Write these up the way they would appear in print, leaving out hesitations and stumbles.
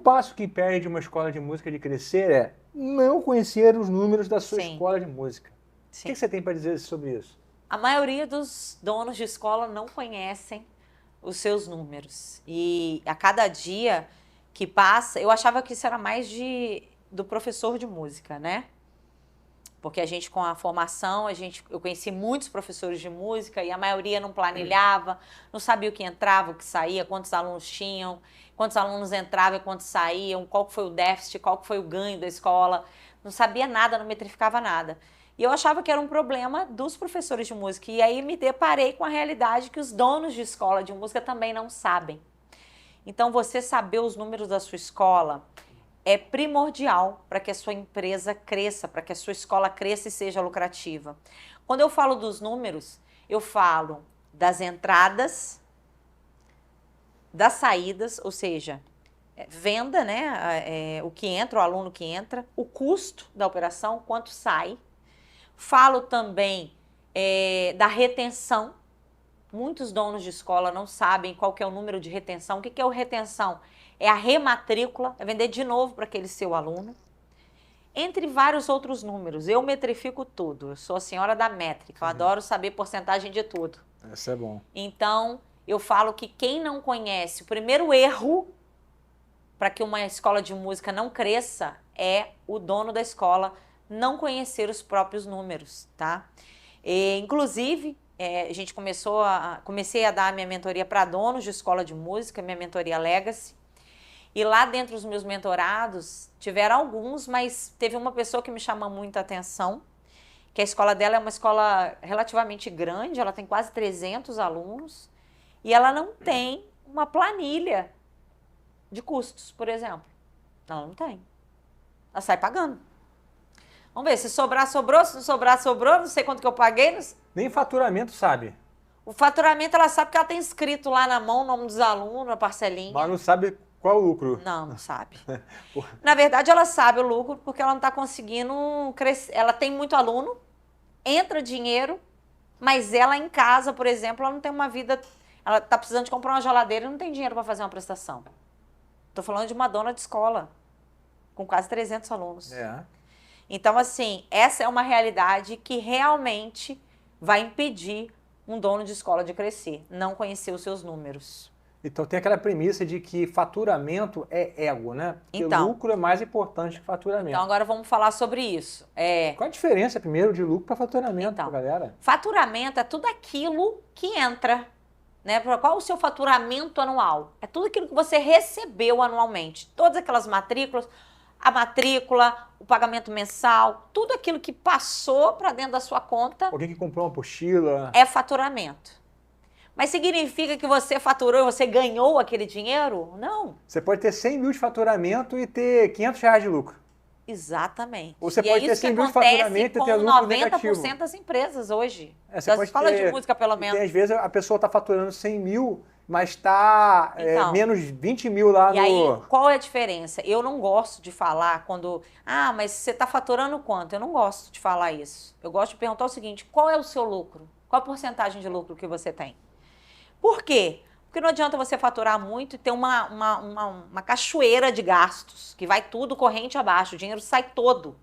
passo que impede uma escola de música de crescer é não conhecer os números da sua Sim. escola de música. O Sim. que você tem para dizer sobre isso? A maioria dos donos de escola não conhecem os seus números. E a cada dia que passa, eu achava que isso era mais do professor de música, né? Porque a gente, com a formação, eu conheci muitos professores de música e a maioria não planilhava, não sabia o que entrava, o que saía, quantos alunos tinham, quantos alunos entravam e quantos saíam, qual foi o déficit, qual foi o ganho da escola. Não sabia nada, não metrificava nada. E eu achava que era um problema dos professores de música. E aí me deparei com a realidade que os donos de escola de música também não sabem. Então, você saber os números da sua escola é primordial para que a sua empresa cresça, para que a sua escola cresça e seja lucrativa. Quando eu falo dos números, eu falo das entradas, das saídas, ou seja, venda, né? O que entra, o aluno que entra, o custo da operação, quanto sai. Falo também da retenção. Muitos donos de escola não sabem qual que é o número de retenção. O que é o retenção? É a rematrícula, é vender de novo para aquele seu aluno. Entre vários outros números. Eu metrifico tudo. Eu sou a senhora da métrica. Eu adoro saber porcentagem de tudo. Isso é bom. Então, eu falo que quem não conhece, o primeiro erro para que uma escola de música não cresça é o dono da escola não conhecer os próprios números, tá? Inclusive, comecei a dar a minha mentoria para donos de escola de música, minha mentoria Legacy. E lá dentro dos meus mentorados, tiveram alguns, mas teve uma pessoa que me chamou muita atenção, que a escola dela é uma escola relativamente grande, ela tem quase 300 alunos, e ela não tem uma planilha de custos, por exemplo. Ela não tem. Ela sai pagando. Vamos ver, se sobrar, sobrou, se não sobrar, sobrou, não sei quanto que eu paguei. Nem faturamento sabe. O faturamento ela sabe que ela tem escrito lá na mão o nome dos alunos, a parcelinha. Mas não sabe qual o lucro. Não sabe. Na verdade, ela sabe o lucro porque ela não está conseguindo crescer. Ela tem muito aluno, entra dinheiro, mas ela em casa, por exemplo, ela não tem uma vida... Ela está precisando de comprar uma geladeira e não tem dinheiro para fazer uma prestação. Estou falando de uma dona de escola, com quase 300 alunos. Então, assim, essa é uma realidade que realmente vai impedir um dono de escola de crescer, não conhecer os seus números. Então tem aquela premissa de que faturamento é ego, né? Porque então, lucro é mais importante que faturamento. Então agora vamos falar sobre isso. Qual a diferença, primeiro, de lucro para faturamento, galera? Faturamento é tudo aquilo que entra, né? Qual o seu faturamento anual? É tudo aquilo que você recebeu anualmente. Todas aquelas matrículas, a matrícula, o pagamento mensal, tudo aquilo que passou para dentro da sua conta. Alguém que comprou uma apostila. É faturamento. Mas significa que você faturou e você ganhou aquele dinheiro? Não. Você pode ter 100 mil de faturamento e ter 500 reais de lucro. Exatamente. Ou você pode ter 100 mil de faturamento e ter lucro negativo. 90% das empresas hoje. Das escolas de música, pelo menos. Às vezes a pessoa está faturando 100 mil, mas está menos 20 mil lá no... E aí, qual é a diferença? Eu não gosto de falar quando... mas você está faturando quanto? Eu não gosto de falar isso. Eu gosto de perguntar o seguinte, qual é o seu lucro? Qual a porcentagem de lucro que você tem? Por quê? Porque não adianta você faturar muito e ter uma cachoeira de gastos, que vai tudo corrente abaixo, o dinheiro sai todo.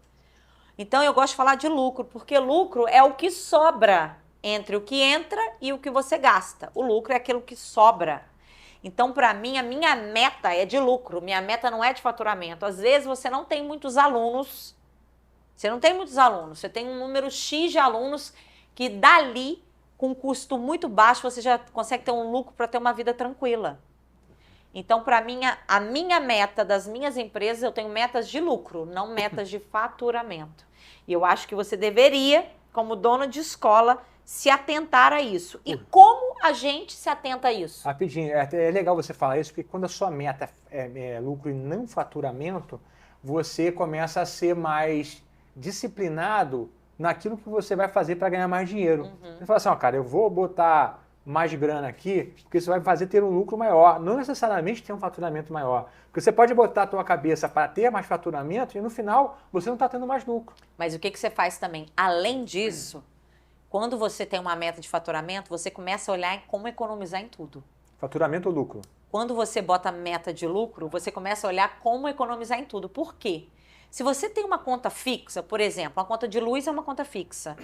Então, eu gosto de falar de lucro, porque lucro é o que sobra entre o que entra e o que você gasta. O lucro é aquilo que sobra. Então, para mim, a minha meta é de lucro, minha meta não é de faturamento. Às vezes, você não tem muitos alunos, você tem um número X de alunos que dali... com custo muito baixo, você já consegue ter um lucro para ter uma vida tranquila. Então, para mim, a minha meta das minhas empresas, eu tenho metas de lucro, não metas de faturamento. E eu acho que você deveria, como dono de escola, se atentar a isso. E como a gente se atenta a isso? Rapidinho, é legal você falar isso, porque quando a sua meta é lucro e não faturamento, você começa a ser mais disciplinado naquilo que você vai fazer para ganhar mais dinheiro. Você fala assim, cara, eu vou botar mais grana aqui, porque isso vai fazer ter um lucro maior, não necessariamente ter um faturamento maior. Porque você pode botar a tua cabeça para ter mais faturamento e no final você não está tendo mais lucro. Mas o que você faz também? Além disso, quando você tem uma meta de faturamento, você começa a olhar em como economizar em tudo. Faturamento ou lucro? quando você bota meta de lucro, você começa a olhar como economizar em tudo. Por quê? Se você tem uma conta fixa, por exemplo, a conta de luz é uma conta fixa.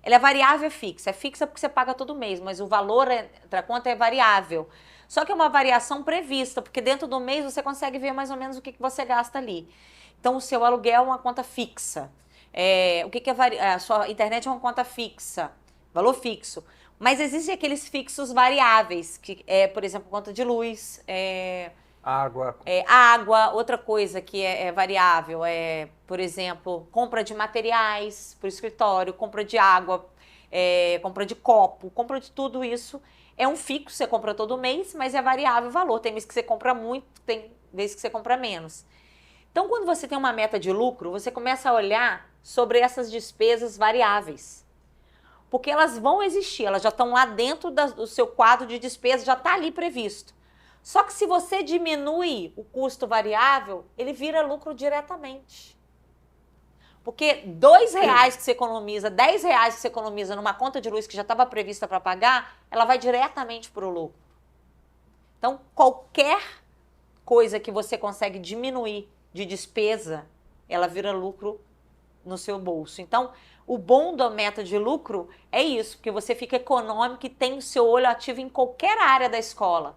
Ela é variável, é fixa. É fixa porque você paga todo mês, mas o valor da conta é variável. Só que é uma variação prevista, porque dentro do mês você consegue ver mais ou menos o que você gasta ali. Então, o seu aluguel é uma conta fixa. A sua internet é uma conta fixa, valor fixo. Mas existem aqueles fixos variáveis, que é, por exemplo, conta de luz, Água. água. Outra coisa que é variável é, por exemplo, compra de materiais para o escritório, compra de água, compra de copo, compra de tudo isso. É um fixo, você compra todo mês, mas é variável o valor. Tem mês que você compra muito, tem mês que você compra menos. Então, quando você tem uma meta de lucro, você começa a olhar sobre essas despesas variáveis. Porque elas vão existir, elas já estão lá dentro do seu quadro de despesas, já está ali previsto. Só que se você diminui o custo variável, ele vira lucro diretamente. Porque R$2 que você economiza, R$10 que você economiza numa conta de luz que já estava prevista para pagar, ela vai diretamente para o lucro. Então, qualquer coisa que você consegue diminuir de despesa, ela vira lucro no seu bolso. Então, o bom da meta de lucro é isso, porque você fica econômico e tem o seu olho ativo em qualquer área da escola.